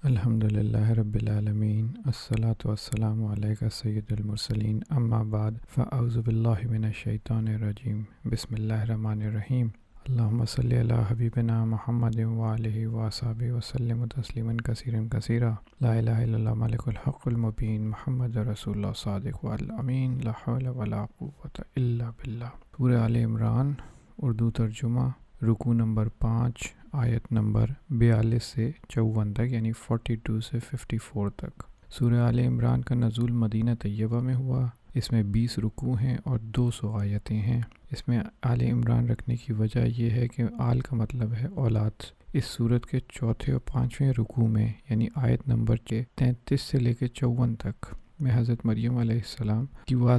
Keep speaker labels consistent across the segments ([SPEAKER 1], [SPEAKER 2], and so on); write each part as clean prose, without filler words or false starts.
[SPEAKER 1] الحمدللہ رب العالمین الصلاۃ والسلام علیک سید المرسلین اما بعد فاعوذ باللہ من الشیطان الرجیم بسم اللہ الرحمن الرحیم اللہم صلی علی حبیبنا محمد وآلہ وصحبہ وسلم تسلیما کثیرا کثیرا لا الہ الا اللہ ملک الحق المبین محمد رسول اللہ صادق والامین لا حول ولا قوة الا باللہ۔ سورہ آل عمران اردو ترجمہ، رکوع نمبر 5، آیت نمبر 42 سے 54 تک، یعنی 42 سے 54 تک۔ سورہ آل عمران کا نزول مدینہ طیبہ میں ہوا۔ اس میں 20 رکوع ہیں اور 200 آیتیں ہیں۔ اس میں آل عمران رکھنے کی وجہ یہ ہے کہ آل کا مطلب ہے اولاد۔ اس صورت کے چوتھے اور پانچویں رکوع میں، یعنی آیت نمبر 33 سے لے کے 54 تک میں حضرت مریم علیہ السلام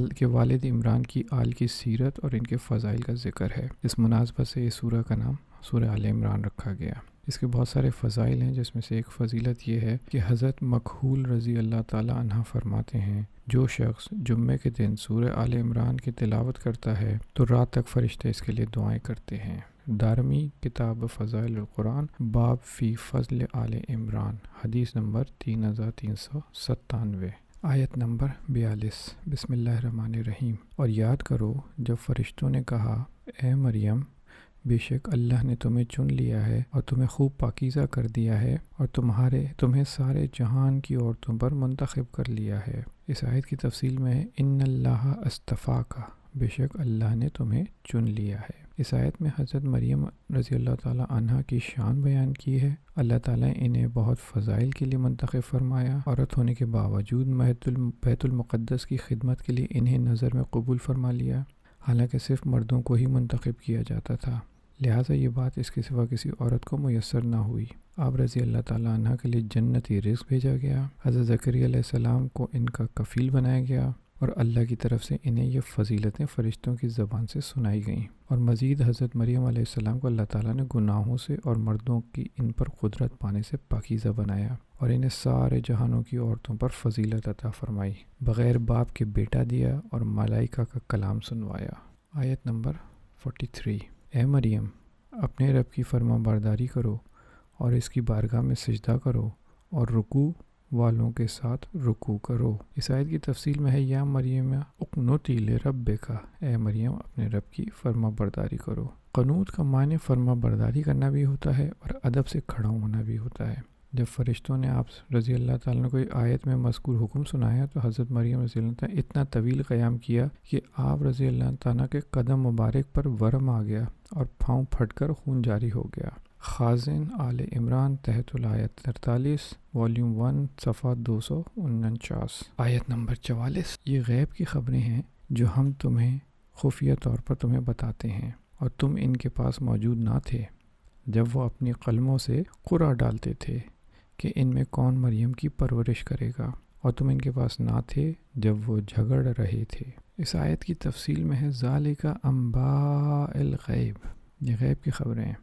[SPEAKER 1] کے والد عمران کی آل کی سیرت اور ان کے فضائل کا ذکر ہے۔ اس مناسبت سے اس سورہ کا نام سورہ آل عمران رکھا گیا۔ اس کے بہت سارے فضائل ہیں، جس میں سے ایک فضیلت یہ ہے کہ حضرت مکحول رضی اللہ تعالی عنہ فرماتے ہیں، جو شخص جمعے کے دن سورہ آل عمران کی تلاوت کرتا ہے تو رات تک فرشتے اس کے لیے دعائیں کرتے ہیں۔ دارمی کتاب فضائل القرآن باب فی فضل آل عمران، حدیث نمبر 3397۔ آیت نمبر 42۔ بسم اللہ الرحمن الرحیم۔ اور یاد کرو جب فرشتوں نے کہا، اے مریم، بے شک اللہ نے تمہیں چن لیا ہے اور تمہیں خوب پاکیزہ کر دیا ہے اور تمہیں سارے جہان کی عورتوں پر منتخب کر لیا ہے۔ اس آیت کی تفصیل میں ہے، ان اللہ اصطفاک، بے شک اللہ نے تمہیں چن لیا ہے۔ اس آیت میں حضرت مریم رضی اللہ تعالی عنہ کی شان بیان کی ہے۔ اللہ تعالیٰ انہیں بہت فضائل کے لیے منتخب فرمایا۔ عورت ہونے کے باوجود بیت المقدس کی خدمت کے لیے انہیں نظر میں قبول فرما لیا، حالانکہ صرف مردوں کو ہی منتخب کیا جاتا تھا، لہٰذا یہ بات اس کے سوا کسی عورت کو میسر نہ ہوئی۔ آپ رضی اللہ تعالیٰ عنہ کے لیے جنتی رزق بھیجا گیا۔ حضرت زکریا علیہ السلام کو ان کا کفیل بنایا گیا اور اللہ کی طرف سے انہیں یہ فضیلتیں فرشتوں کی زبان سے سنائی گئیں۔ اور مزید حضرت مریم علیہ السلام کو اللہ تعالیٰ نے گناہوں سے اور مردوں کی ان پر قدرت پانے سے پاکیزہ بنایا اور انہیں سارے جہانوں کی عورتوں پر فضیلت عطا فرمائی، بغیر باپ کے بیٹا دیا اور ملائکہ کا کلام سنوایا۔ آیت نمبر 43۔ اے مریم، اپنے رب کی فرما برداری کرو اور اس کی بارگاہ میں سجدہ کرو اور رکوع والوں کے ساتھ رکوع کرو۔ اس آیت کی تفصیل میں ہے، یا مریم اقنتی لربک، اے مریم اپنے رب کی فرما برداری کرو۔ قنوت کا معنی فرما برداری کرنا بھی ہوتا ہے اور ادب سے کھڑا ہونا بھی ہوتا ہے۔ جب فرشتوں نے آپ رضی اللہ تعالیٰ نے کوئی آیت میں مذکور حکم سنایا تو حضرت مریم رضی اللہ تعالیٰ نے اتنا طویل قیام کیا کہ آپ رضی اللہ تعالیٰ کے قدم مبارک پر ورم آ گیا اور پھاؤں پھٹ کر خون جاری ہو گیا۔ خازن آل عمران تحت الآیت 43، والیوم 1، صفحہ 249۔ آیت نمبر 44۔ یہ غیب کی خبریں ہیں جو ہم تمہیں خفیہ طور پر تمہیں بتاتے ہیں، اور تم ان کے پاس موجود نہ تھے جب وہ اپنی قلموں سے قرعہ ڈالتے تھے کہ ان میں کون مریم کی پرورش کرے گا، اور تم ان کے پاس نہ تھے جب وہ جھگڑ رہے تھے۔ اس آیت کی تفصیل میں ہے، ذالک انباء الغیب، یہ غیب کی خبریں ہیں۔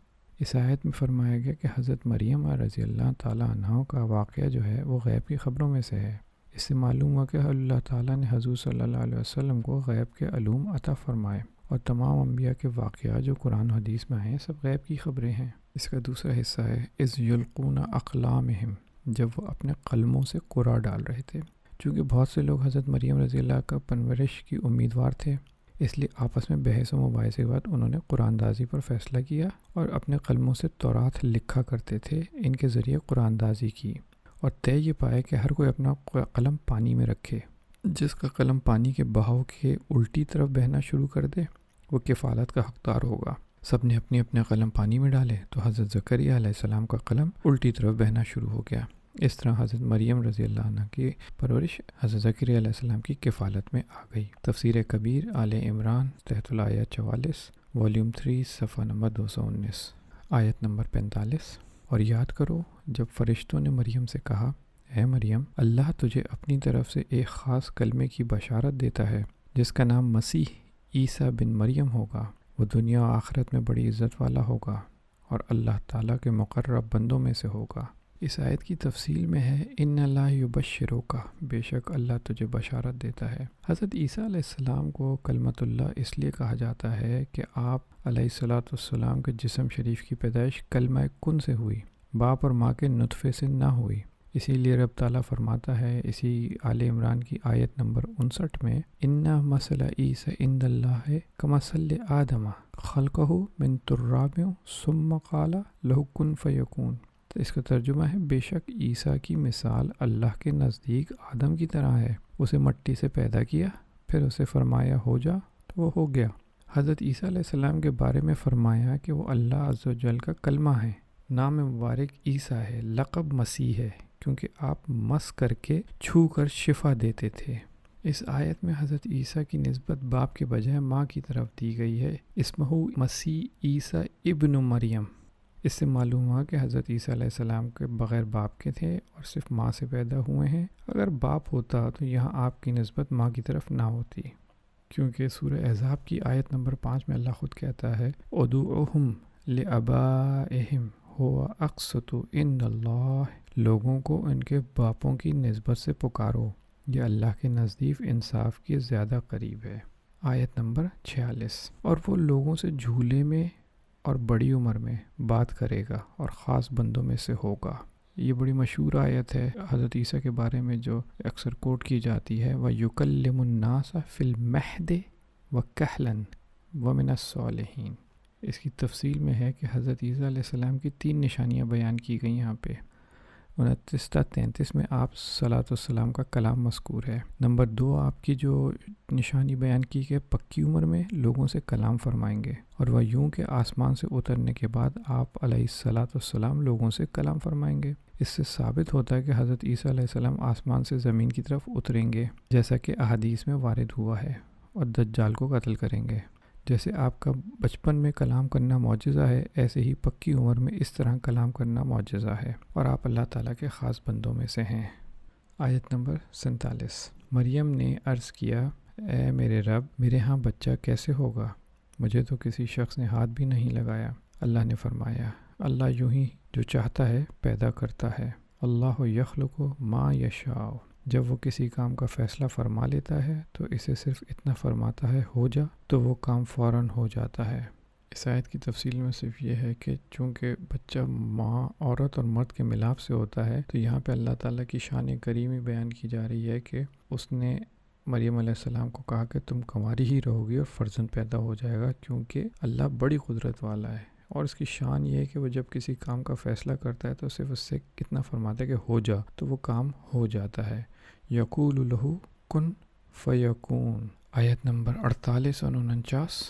[SPEAKER 1] اس آیت میں فرمایا گیا کہ حضرت مریم رضی اللہ تعالیٰ عنہ کا واقعہ جو ہے وہ غیب کی خبروں میں سے ہے۔ اس سے معلوم ہوا کہ اللہ تعالیٰ نے حضور صلی اللہ علیہ وسلم کو غیب کے علوم عطا فرمائے، اور تمام انبیاء کے واقعات جو قرآن و حدیث میں ہیں سب غیب کی خبریں ہیں۔ اس کا دوسرا حصہ ہے، اذ یلقون اقلامہم، جب وہ اپنے قلموں سے قرعہ ڈال رہے تھے۔ چونکہ بہت سے لوگ حضرت مریم رضی اللہ کا پرورش کی امیدوار تھے، اس لیے آپس میں بحث و مباحثے کے بعد انہوں نے قرآن اندازی پر فیصلہ کیا اور اپنے قلموں سے تورات لکھا کرتے تھے، ان کے ذریعے قرآن اندازی کی، اور طے یہ پایا کہ ہر کوئی اپنا قلم پانی میں رکھے۔ جس کا قلم پانی کے بہاؤ کے الٹی طرف بہنا شروع کر دے وہ کفالت کا حقدار ہوگا۔ سب نے اپنے قلم پانی میں ڈالے تو حضرت زکریا علیہ السلام کا قلم الٹی طرف بہنا شروع ہو گیا۔ اس طرح حضرت مریم رضی اللہ عنہ کی پرورش حضرت زکریا علیہ السلام کی کفالت میں آ گئی۔ تفسیر کبیر آل عمران تحت الآیت 44، والیوم 3، صفحہ نمبر 219۔ آیت نمبر 45۔ اور یاد کرو جب فرشتوں نے مریم سے کہا، اے مریم، اللہ تجھے اپنی طرف سے ایک خاص کلمے کی بشارت دیتا ہے جس کا نام مسیح عیسیٰ بن مریم ہوگا، وہ دنیا و آخرت میں بڑی عزت والا ہوگا اور اللہ تعالیٰ کے مقرب بندوں میں سے ہوگا۔ اس آیت کی تفصیل میں ہے، ان اللہ یبشروک، بے شک اللہ تجھے بشارت دیتا ہے۔ حضرت عیسیٰ علیہ السلام کو کلمۃ اللہ اس لیے کہا جاتا ہے کہ آپ علیہ الصلاۃ والسلام کے جسم شریف کی پیدائش کلمہ کن سے ہوئی، باپ اور ماں کے نطفے سے نہ ہوئی۔ اسی لیے رب تعالیٰ فرماتا ہے اسی آل عمران کی آیت نمبر 59 میں، اِنَّ مَثَلَ عِیسیٰ عِندَ اللہِ کَمَثَلِ آدَمَ خَلَقَہُ مِن تُرَابٍ ثُمَّ قَالَ لَهُ کُن فَیَکُون۔ تو اس کا ترجمہ ہے، بے شک عیسیٰ کی مثال اللہ کے نزدیک آدم کی طرح ہے، اسے مٹی سے پیدا کیا، پھر اسے فرمایا ہو جا تو وہ ہو گیا۔ حضرت عیسیٰ علیہ السلام کے بارے میں فرمایا کہ وہ اللہ عز و جل کا کلمہ ہے، نام مبارک عیسیٰ ہے، لقب مسیح ہے، کیونکہ آپ مس کر کے چھو کر شفا دیتے تھے۔ اس آیت میں حضرت عیسیٰ کی نسبت باپ کے بجائے ماں کی طرف دی گئی ہے، اسمہ مسیح عیسیٰ ابن مریم۔ اس سے معلوم ہوا کہ حضرت عیسیٰ علیہ السلام کے بغیر باپ کے تھے اور صرف ماں سے پیدا ہوئے ہیں۔ اگر باپ ہوتا تو یہاں آپ کی نسبت ماں کی طرف نہ ہوتی، کیونکہ سورہ احزاب کی آیت نمبر 5 میں اللہ خود کہتا ہے، ادعوہم لآبائہم ہوا اقسط عند اللہ، لوگوں کو ان کے باپوں کی نسبت سے پکارو، یہ اللہ کے نزدیک انصاف کے زیادہ قریب ہے۔ آیت نمبر 46، اور وہ لوگوں سے جھولے میں اور بڑی عمر میں بات کرے گا اور خاص بندوں میں سے ہوگا۔ یہ بڑی مشہور آیت ہے حضرت عیسیٰ کے بارے میں جو اکثر کوٹ کی جاتی ہے، وَيُكَلِّمُ النَّاسَ فِي الْمَهْدِ وَكَهْلًا وَمِنَ الصَّالِحِينَ۔ اس کی تفصیل میں ہے کہ حضرت عیسیٰ علیہ السلام کی 3 نشانیاں بیان کی گئی یہاں پہ۔ 29 تا 33 میں آپ صلاۃ والسلام کا کلام مذکور ہے۔ نمبر 2، آپ کی جو نشانی بیان کی کہ پکی عمر میں لوگوں سے کلام فرمائیں گے، اور وہ یوں کہ آسمان سے اترنے کے بعد آپ علیہ الصلاۃ والسلام لوگوں سے کلام فرمائیں گے۔ اس سے ثابت ہوتا ہے کہ حضرت عیسیٰ علیہ السلام آسمان سے زمین کی طرف اتریں گے، جیسا کہ احادیث میں وارد ہوا ہے، اور دجال کو قتل کریں گے۔ جیسے آپ کا بچپن میں کلام کرنا معجزہ ہے، ایسے ہی پکی عمر میں اس طرح کلام کرنا معجزہ ہے، اور آپ اللہ تعالیٰ کے خاص بندوں میں سے ہیں۔ آیت نمبر 47، مریم نے عرض کیا، اے میرے رب، میرے ہاں بچہ کیسے ہوگا؟ مجھے تو کسی شخص نے ہاتھ بھی نہیں لگایا۔ اللہ نے فرمایا، اللہ یوں ہی جو چاہتا ہے پیدا کرتا ہے، اللہ یخلق ما یشاء۔ جب وہ کسی کام کا فیصلہ فرما لیتا ہے تو اسے صرف اتنا فرماتا ہے ہو جا، تو وہ کام فوراً ہو جاتا ہے۔ اس آیت کی تفصیل میں صرف یہ ہے کہ چونکہ بچہ ماں، عورت اور مرد کے ملاپ سے ہوتا ہے، تو یہاں پہ اللہ تعالیٰ کی شان کریمی بیان کی جا رہی ہے کہ اس نے مریم علیہ السلام کو کہا کہ تم کنواری ہی رہو گی اور فرزند پیدا ہو جائے گا، کیونکہ اللہ بڑی قدرت والا ہے۔ اور اس کی شان یہ ہے کہ وہ جب کسی کام کا فیصلہ کرتا ہے تو صرف اس سے کتنا فرماتا ہے کہ ہو جا، تو وہ کام ہو جاتا ہے۔ یقول لہ کن فیکون۔ آیت نمبر 48 اور 49،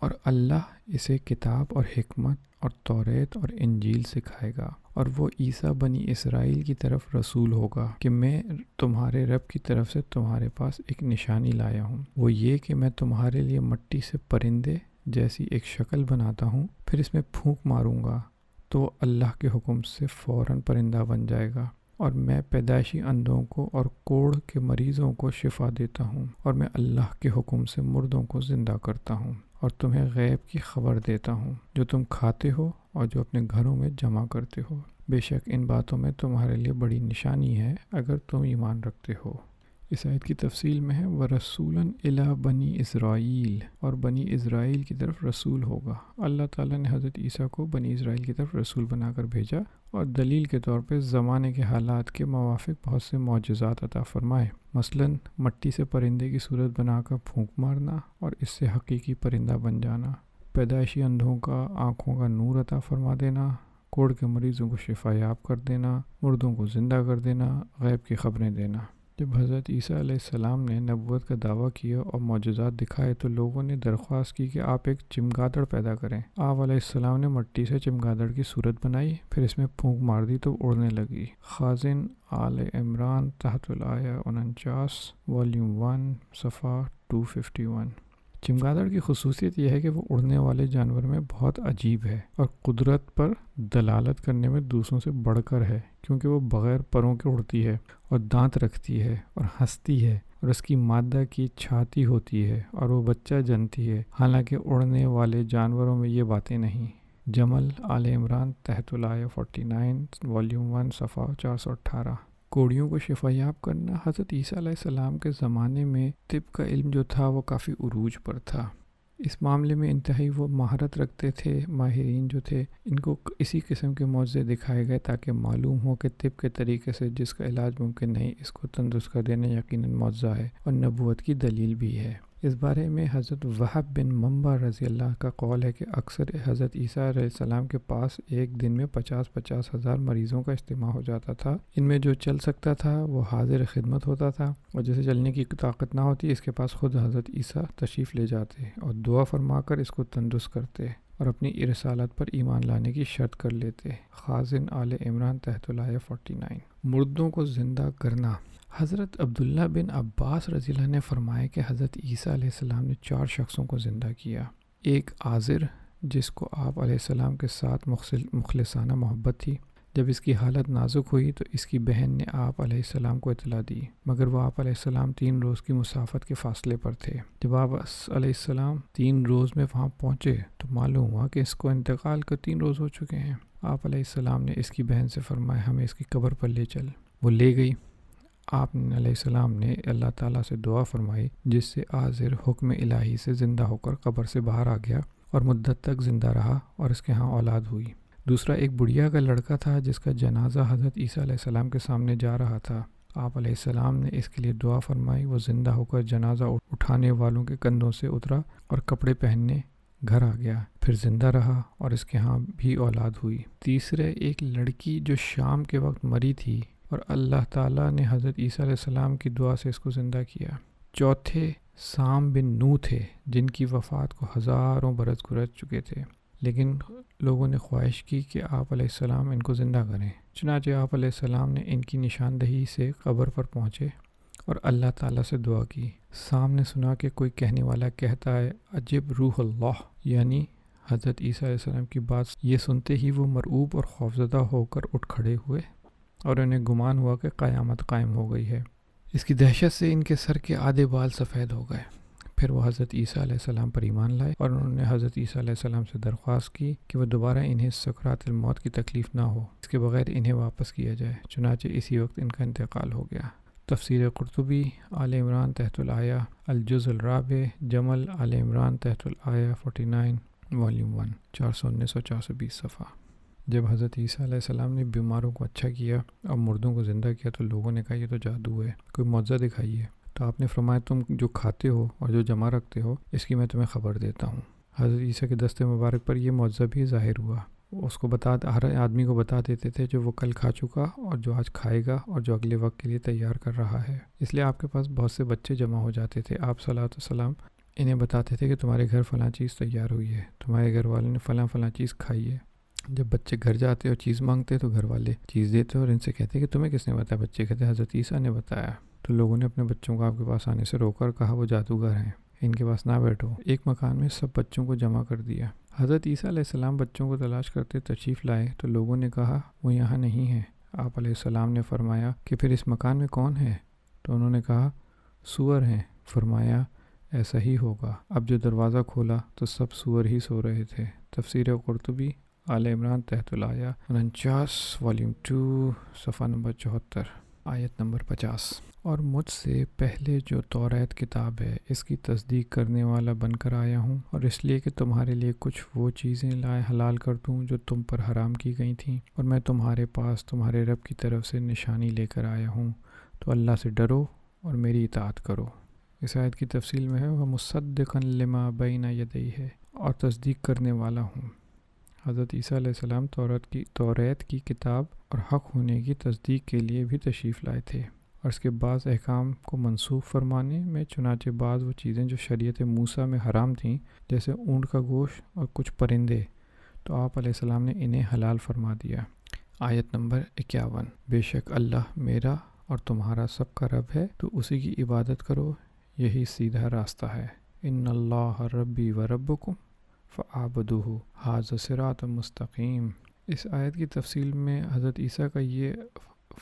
[SPEAKER 1] اور اللہ اسے کتاب اور حکمت اور توریت اور انجیل سکھائے گا، اور وہ عیسیٰ بنی اسرائیل کی طرف رسول ہوگا کہ میں تمہارے رب کی طرف سے تمہارے پاس ایک نشانی لایا ہوں، وہ یہ کہ میں تمہارے لیے مٹی سے پرندے جیسی ایک شکل بناتا ہوں، پھر اس میں پھونک ماروں گا تو اللہ کے حکم سے فوراً پرندہ بن جائے گا، اور میں پیدائشی اندھوں کو اور کوڑھ کے مریضوں کو شفا دیتا ہوں، اور میں اللہ کے حکم سے مردوں کو زندہ کرتا ہوں، اور تمہیں غیب کی خبر دیتا ہوں جو تم کھاتے ہو اور جو اپنے گھروں میں جمع کرتے ہو۔ بے شک ان باتوں میں تمہارے لیے بڑی نشانی ہے اگر تم ایمان رکھتے ہو۔ اس آیت کی تفصیل میں ہے، وَرَسُولًا إِلَىٰ بَنِي اسرائیل، اور بنی اسرائیل کی طرف رسول ہوگا۔ اللہ تعالیٰ نے حضرت عیسیٰ کو بنی اسرائیل کی طرف رسول بنا کر بھیجا، اور دلیل کے طور پہ زمانے کے حالات کے موافق بہت سے معجزات عطا فرمائے، مثلاً مٹی سے پرندے کی صورت بنا کر پھونک مارنا اور اس سے حقیقی پرندہ بن جانا، پیدائشی اندھوں کا آنکھوں کا نور عطا فرما دینا، کوڑھ کے مریضوں کو شفا یاب کر دینا، مردوں کو زندہ کر دینا، غیب کی خبریں دینا۔ جب حضرت عیسیٰ علیہ السلام نے نبوت کا دعویٰ کیا اور معجزات دکھائے تو لوگوں نے درخواست کی کہ آپ ایک چمگادڑ پیدا کریں۔ آپ علیہ السلام نے مٹی سے چمگادڑ کی صورت بنائی، پھر اس میں پھونک مار دی تو اڑنے لگی۔ خازن آل عمران تحت الآیہ 49 والیوم 1 صفحہ 251۔ چمگادڑ کی خصوصیت یہ ہے کہ وہ اڑنے والے جانور میں بہت عجیب ہے اور قدرت پر دلالت کرنے میں دوسروں سے بڑھ کر ہے، کیونکہ وہ بغیر پروں کے اڑتی ہے اور دانت رکھتی ہے اور ہنستی ہے، اور اس کی مادہ کی چھاتی ہوتی ہے اور وہ بچہ جنتی ہے، حالانکہ اڑنے والے جانوروں میں یہ باتیں نہیں۔ جمل آل عمران تحت الآیہ 49 والیوم 1 صفحہ 418۔ کوڑیوں کو شفا یاب کرنا، حضرت عیسیٰ علیہ السلام کے زمانے میں طب کا علم جو تھا وہ کافی عروج پر تھا۔ اس معاملے میں انتہائی وہ مہارت رکھتے تھے، ماہرین جو تھے ان کو اسی قسم کے معجزے دکھائے گئے تاکہ معلوم ہو کہ طب کے طریقے سے جس کا علاج ممکن نہیں اس کو تندرست کر دینا یقیناً معجزہ ہے اور نبوت کی دلیل بھی ہے۔ اس بارے میں حضرت وہب بن منبع رضی اللہ کا قول ہے کہ اکثر حضرت عیسیٰ علیہ السلام کے پاس ایک دن میں 50 ہزار مریضوں کا اجتماع ہو جاتا تھا۔ ان میں جو چل سکتا تھا وہ حاضر خدمت ہوتا تھا اور جسے چلنے کی طاقت نہ ہوتی اس کے پاس خود حضرت عیسیٰ تشریف لے جاتے اور دعا فرما کر اس کو تندرست کرتے اور اپنی رسالت پر ایمان لانے کی شرط کر لیتے۔ خازن آل عمران تحت الآیہ 49۔ مردوں کو زندہ کرنا۔ حضرت عبداللہ بن عباس رضی اللہ نے فرمایا کہ حضرت عیسیٰ علیہ السلام نے 4 شخصوں کو زندہ کیا۔ ایک عازر جس کو آپ علیہ السلام کے ساتھ مخلصانہ محبت تھی۔ جب اس کی حالت نازک ہوئی تو اس کی بہن نے آپ علیہ السلام کو اطلاع دی، مگر وہ آپ علیہ السلام 3 روز کی مسافت کے فاصلے پر تھے۔ جب آپ علیہ السلام 3 روز میں وہاں پہنچے تو معلوم ہوا کہ اس کو انتقال کو 3 روز ہو چکے ہیں۔ آپ علیہ السلام نے اس کی بہن سے فرمایا ہمیں اس کی قبر پر لے چل۔ وہ لے گئی۔ آپ علیہ السلام نے اللہ تعالیٰ سے دعا فرمائی جس سے عازر حکم الہی سے زندہ ہو کر قبر سے باہر آ گیا اور مدت تک زندہ رہا اور اس کے ہاں اولاد ہوئی۔ دوسرا ایک بڑھیا کا لڑکا تھا جس کا جنازہ حضرت عیسیٰ علیہ السلام کے سامنے جا رہا تھا۔ آپ علیہ السلام نے اس کے لیے دعا فرمائی، وہ زندہ ہو کر جنازہ اٹھانے والوں کے کندھوں سے اترا اور کپڑے پہننے گھر آ گیا، پھر زندہ رہا اور اس کے ہاں بھی اولاد ہوئی۔ تیسرے ایک لڑکی جو شام کے وقت مری تھی اور اللہ تعالیٰ نے حضرت عیسیٰ علیہ السلام کی دعا سے اس کو زندہ کیا۔ چوتھے سام بن نوح تھے جن کی وفات کو ہزاروں برس گزر چکے تھے، لیکن لوگوں نے خواہش کی کہ آپ علیہ السلام ان کو زندہ کریں۔ چنانچہ آپ علیہ السلام نے ان کی نشاندہی سے قبر پر پہنچے اور اللہ تعالیٰ سے دعا کی۔ سام نے سنا کہ کوئی کہنے والا کہتا ہے عجب روح اللہ، یعنی حضرت عیسیٰ علیہ السلام کی بات یہ سنتے ہی وہ مرعوب اور خوفزدہ ہو کر اٹھ کھڑے ہوئے اور انہیں گمان ہوا کہ قیامت قائم ہو گئی ہے۔ اس کی دہشت سے ان کے سر کے آدھے بال سفید ہو گئے۔ پھر وہ حضرت عیسیٰ علیہ السلام پر ایمان لائے اور انہوں نے حضرت عیسیٰ علیہ السلام سے درخواست کی کہ وہ دوبارہ انہیں سکرات الموت کی تکلیف نہ ہو، اس کے بغیر انہیں واپس کیا جائے۔ چنانچہ اسی وقت ان کا انتقال ہو گیا۔ تفسیر قرطبی آل عمران تحت الآیہ الجزء الرابع جمل آل عمران تحت الآیہ 49 والیوم 1 419 اور 420 صفحہ۔ جب حضرت عیسیٰ علیہ السلام نے بیماروں کو اچھا کیا اور مردوں کو زندہ کیا تو لوگوں نے کہا یہ تو جادو ہے، کوئی معجزہ دکھائیے۔ تو آپ نے فرمایا تم جو کھاتے ہو اور جو جمع رکھتے ہو اس کی میں تمہیں خبر دیتا ہوں۔ حضرت عیسیٰ کے دست مبارک پر یہ معجزہ بھی ظاہر ہوا۔ اس کو ہر آدمی کو بتا دیتے تھے جو وہ کل کھا چکا اور جو آج کھائے گا اور جو اگلے وقت کے لیے تیار کر رہا ہے۔ اس لیے آپ کے پاس بہت سے بچے جمع ہو جاتے تھے۔ آپ صلی اللہ علیہ وسلم انہیں بتاتے تھے کہ تمہارے گھر فلاں چیز تیار ہوئی ہے، تمہارے گھر والوں نے فلاں چیز کھائی ہے۔ جب بچے گھر جاتے اور چیز مانگتے تو گھر والے چیز دیتے اور ان سے کہتے کہ تمہیں کس نے بتایا؟ بچے کہتے حضرت عیسیٰ نے بتایا۔ تو لوگوں نے اپنے بچوں کو آپ کے پاس آنے سے روکا اور کہا وہ جادوگر ہیں، ان کے پاس نہ بیٹھو۔ ایک مکان میں سب بچوں کو جمع کر دیا۔ حضرت عیسیٰ علیہ السلام بچوں کو تلاش کرتے تشریف لائے تو لوگوں نے کہا وہ یہاں نہیں ہے۔ آپ علیہ السلام نے فرمایا کہ پھر اس مکان میں کون ہے؟ تو انہوں نے کہا سور ہیں۔ فرمایا ایسا ہی ہوگا۔ اب جو دروازہ کھولا تو سب سور ہی سو رہے تھے۔ تفسیر قرطبی آل عمران تحت الآیہ 49 والیوم 2 صفحہ نمبر 74 آیت نمبر 50۔ اور مجھ سے پہلے جو توریت کتاب ہے اس کی تصدیق کرنے والا بن کر آیا ہوں، اور اس لیے کہ تمہارے لیے کچھ وہ چیزیں حلال کر دوں جو تم پر حرام کی گئی تھیں، اور میں تمہارے پاس تمہارے رب کی طرف سے نشانی لے کر آیا ہوں، تو اللہ سے ڈرو اور میری اطاعت کرو۔ اس آیت کی تفصیل میں ہے وہ مصدقا لما بین یدیہ ہے، اور تصدیق کرنے والا ہوں۔ حضرت عیسیٰ علیہ السلام توریت کی کتاب اور حق ہونے کی تصدیق کے لیے بھی تشریف لائے تھے، اور اس کے بعض احکام کو منسوخ فرمانے میں، چنانچہ بعض وہ چیزیں جو شریعت موسیٰ میں حرام تھیں جیسے اونٹ کا گوشت اور کچھ پرندے، تو آپ علیہ السلام نے انہیں حلال فرما دیا۔ آیت نمبر 51۔ بے شک اللہ میرا اور تمہارا سب کا رب ہے، تو اسی کی عبادت کرو، یہی سیدھا راستہ ہے۔ ان اللہ ربی و ربکم فاعبدوہ ھذا صراط مستقیم۔ اس آیت کی تفصیل میں حضرت عیسیٰ کا یہ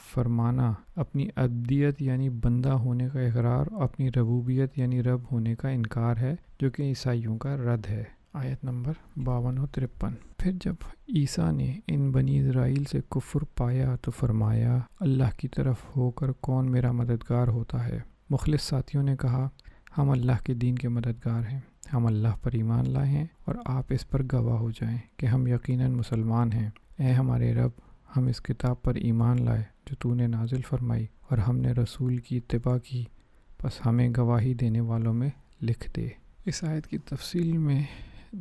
[SPEAKER 1] فرمانا اپنی عبدیت یعنی بندہ ہونے کا اقرار، اپنی ربوبیت یعنی رب ہونے کا انکار ہے، جو کہ عیسائیوں کا رد ہے۔ آیت نمبر 52 و 53۔ پھر جب عیسیٰ نے ان بنی اسرائیل سے کفر پایا تو فرمایا اللہ کی طرف ہو کر کون میرا مددگار ہوتا ہے؟ مخلص ساتھیوں نے کہا ہم اللہ کے دین کے مددگار ہیں، ہم اللہ پر ایمان لائے ہیں اور آپ اس پر گواہ ہو جائیں کہ ہم یقیناً مسلمان ہیں۔ اے ہمارے رب، ہم اس کتاب پر ایمان لائے جو تو نے نازل فرمائی اور ہم نے رسول کی اتباع کی، پس ہمیں گواہی دینے والوں میں لکھ دے۔ اس آیت کی تفصیل میں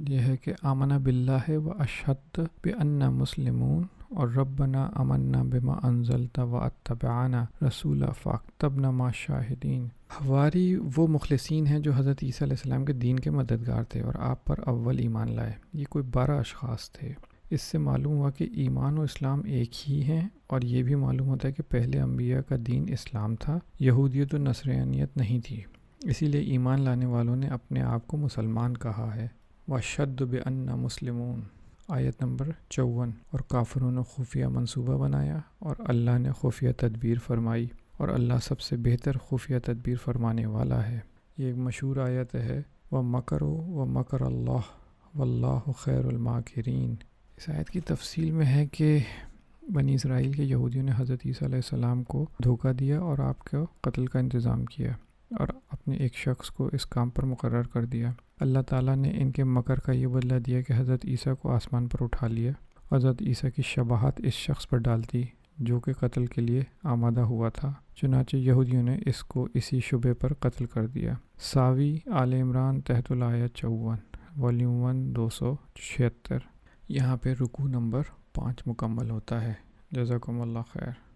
[SPEAKER 1] یہ ہے کہ آمنا باللہ و اشہد بأننا مسلمون اور ربنا آمنا بما انزلت و اتبعنا رسولا فاکتبنا مع الشاہدین۔ حواری وہ مخلصین ہیں جو حضرت عیسیٰ علیہ السلام کے دین کے مددگار تھے اور آپ پر اول ایمان لائے۔ یہ کوئی 12 اشخاص تھے۔ اس سے معلوم ہوا کہ ایمان و اسلام ایک ہی ہیں، اور یہ بھی معلوم ہوتا ہے کہ پہلے انبیاء کا دین اسلام تھا، یہودیت و نصرانیت نہیں تھی۔ اسی لیے ایمان لانے والوں نے اپنے آپ کو مسلمان کہا ہے۔ وَأَشْهَدُ بِأَنَّا مُسْلِمُونَ آیت نمبر 54۔ اور کافروں نے خفیہ منصوبہ بنایا اور اللہ نے خفیہ تدبیر فرمائی، اور اللہ سب سے بہتر خفیہ تدبیر فرمانے والا ہے۔ یہ ایک مشہور آیت ہے، وَمَكَرُوا وَمَكَرَ اللَّهُ وَاللَّهُ خَيْرُ الْمَاكِرِينَ۔ اس آیت کی تفصیل میں ہے کہ بنی اسرائیل کے یہودیوں نے حضرت عیسیٰ علیہ السلام کو دھوکہ دیا اور آپ کو قتل کا انتظام کیا اور اپنے ایک شخص کو اس کام پر مقرر کر دیا۔ اللہ تعالیٰ نے ان کے مکر کا یہ بدلہ دیا کہ حضرت عیسیٰ کو آسمان پر اٹھا لیا۔ حضرت عیسیٰ کی شباہت اس شخص پر ڈالتی جو کہ قتل کے لیے آمادہ ہوا تھا، چنانچہ یہودیوں نے اس کو اسی شبے پر قتل کر دیا۔ ساوی آل عمران تحت الآیت 54، والیوم 1 276۔ یہاں پہ رکوع نمبر 5 مکمل ہوتا ہے۔ جزاکم اللہ خیر۔